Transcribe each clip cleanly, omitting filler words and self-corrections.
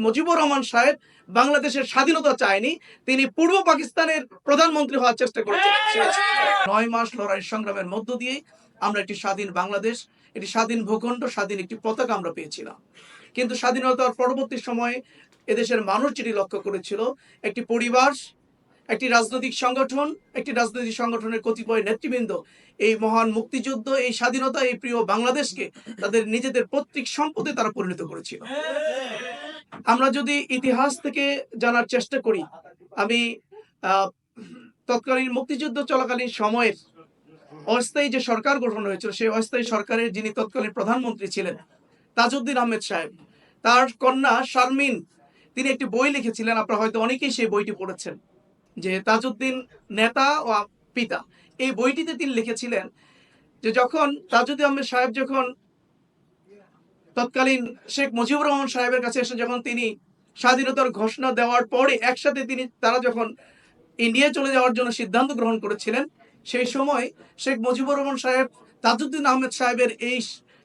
মুজিবুর রহমান সাহেব বাংলাদেশের স্বাধীনতা চায়নি, তিনি পূর্ব পাকিস্তানের প্রধানমন্ত্রী হওয়ার চেষ্টা করেছেন। 9 মাস লড়াই সংগ্রামের মধ্য দিয়ে আমরা একটি স্বাধীন বাংলাদেশ, একটি স্বাধীন ভূখণ্ড, স্বাধীন একটি পতাকা আমরা পেয়েছিলাম। কিন্তু স্বাধীনতার পরবর্তী সময়ে এদেশের মানুষ যেটি লক্ষ্য করেছিল, একটি পরিবার, একটি রাজনৈতিক সংগঠনের কতিপয় নেতৃবৃন্দ এই মহান মুক্তিযুদ্ধ, এই স্বাধীনতা, এই প্রিয় বাংলাদেশকে তাদের নিজেদের পৈতৃক সম্পদে তারা পরিণত করেছিল। আমরা যদি ইতিহাস থেকে জানার চেষ্টা করি, আমি তৎকালীন মুক্তিযুদ্ধ চলাকালীন সময়ের অস্থায়ী যে সরকার গঠন হয়েছিল, সেই অস্থায়ী সরকারের যিনি তৎকালীন প্রধানমন্ত্রী ছিলেন তাজউদ্দিন আহমেদ সাহেব, তার কন্যা শারমিন, তিনি একটি বই লিখেছিলেন। আপনারা হয়তো অনেকেই সেই বইটি পড়েছেন, যে তাজউদ্দিন নেতা ও পিতা। এই বইটিতে তিনি লিখেছিলেন যে যখন তাজউদ্দিন আহমেদ সাহেব যখন তৎকালীন শেখ মুজিবুর রহমান সাহেবের কাছে এসে যখন তিনি স্বাধীনতার ঘোষণা দেওয়ার পরে একসাথে তারা যখন ইন্ডিয়া চলে যাওয়ার জন্য সিদ্ধান্ত গ্রহণ করেছিলেন, সেই সময় শেখ মুজিবুর রহমান সাহেব তাজউদ্দিন আহমেদ সাহেবের এই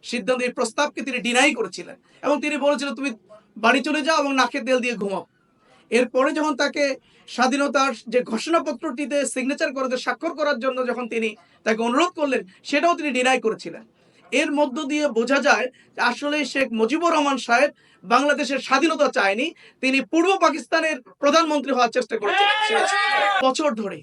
সিদ্ধান্ত, এই প্রস্তাবকে তিনি ডিনাই করেছিলেন এবং তিনি বলেছিলেন তুমি বাড়ি চলে যাও এবং নাকে তেল দিয়ে ঘুমাও। এরপরে যখন তাকে স্বাধীনতার যে ঘোষণাপত্রটিতে সিগনেচার করতে, স্বাক্ষর করার জন্য যখন তিনি তাকে অনুরোধ করলেন, সেটাও তিনি ডিনাই করেছিলেন। এর মধ্য দিয়ে বোঝা যায় আসলে শেখ মুজিবুর রহমান সাহেব বাংলাদেশের স্বাধীনতা চায়নি, তিনি পূর্ব পাকিস্তানের প্রধানমন্ত্রী হওয়ার চেষ্টা করেছেন। বছর ধরে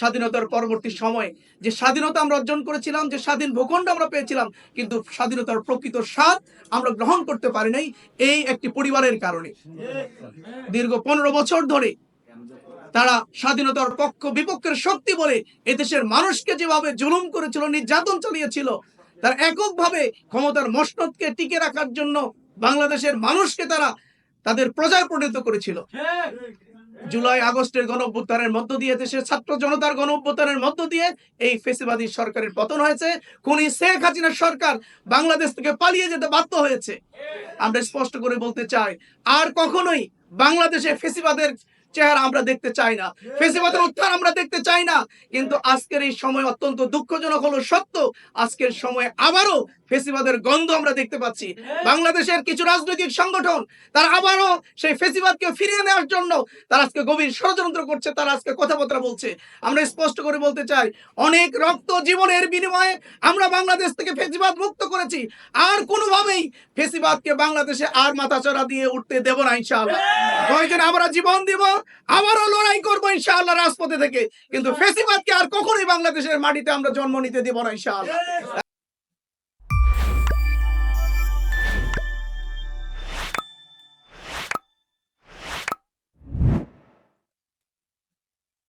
স্বাধীনতার পরবর্তী সময়ে যে স্বাধীনতা আমরা অর্জন করেছিলাম, যে স্বাধীন ভূখণ্ড আমরা পেয়েছিলাম, কিন্তু স্বাধীনতার প্রকৃত স্বাদ আমরা গ্রহণ করতে পারি নাই এই একটি পরিবারের কারণে। দীর্ঘ 15 বছর ধরে তারা স্বাধীনতার পক্ষ বিপক্ষের শক্তি বলে এদেশের মানুষকে যেভাবে জুলুম করেছিল, নির্যাতন চালিয়েছিল, তার এককভাবে ক্ষমতার মসনদকে টিকে রাখার জন্য বাংলাদেশের মানুষকে তারা তাদের প্রজায় পরিণত করেছিল। জুলাই আগস্টের গণঅভ্যুত্থানের মধ্য দিয়ে, দেশের ছাত্র জনতার গণঅভ্যুত্থানের মধ্য দিয়ে এই ফ্যাসিবাদী সরকারের পতন হয়েছে। খুনি শেখ হাসিনার সরকার বাংলাদেশ থেকে পালিয়ে যেতে বাধ্য হয়েছে। আমরা স্পষ্ট করে বলতে চাই, আর কখনোই বাংলাদেশে ফ্যাসিবাদের চেহারা আমরা দেখতে চাই না, ফ্যাসিবাদের উত্থান আমরা দেখতে চাই না। কিন্তু আজকের এই সময় অত্যন্ত দুঃখজনক হলো সত্য, আজকের সময় আবারও ফ্যাসিবাদের গন্ধ আমরা দেখতে পাচ্ছি। বাংলাদেশের কিছু রাজনৈতিক সংগঠন তারা আবারও সেই ফ্যাসিবাদকে ফিরিয়ে নেওয়ার জন্য তারা আজকে গভীর ষড়যন্ত্র করছে, তারা আজকে কথাবার্তা বলছে। আমরা স্পষ্ট করে বলতে চাই, অনেক রক্ত জীবনের বিনিময়ে আমরা বাংলাদেশ থেকে ফ্যাসিবাদ মুক্ত করেছি, আর কোনোভাবেই ফ্যাসিবাদকে বাংলাদেশে আর মাথাচাড়া দিয়ে উঠতে দেব না ইনশাআল্লাহ। প্রয়োজনে আমরা জীবন দিব, আবারও লড়াই করবো ইনশাআল্লাহ রাজপথে থেকে, কিন্তু ফ্যাসিবাদকে আর কখনোই বাংলাদেশের মাটিতে আমরা জন্ম নিতে দেব না ইনশাআল্লাহ।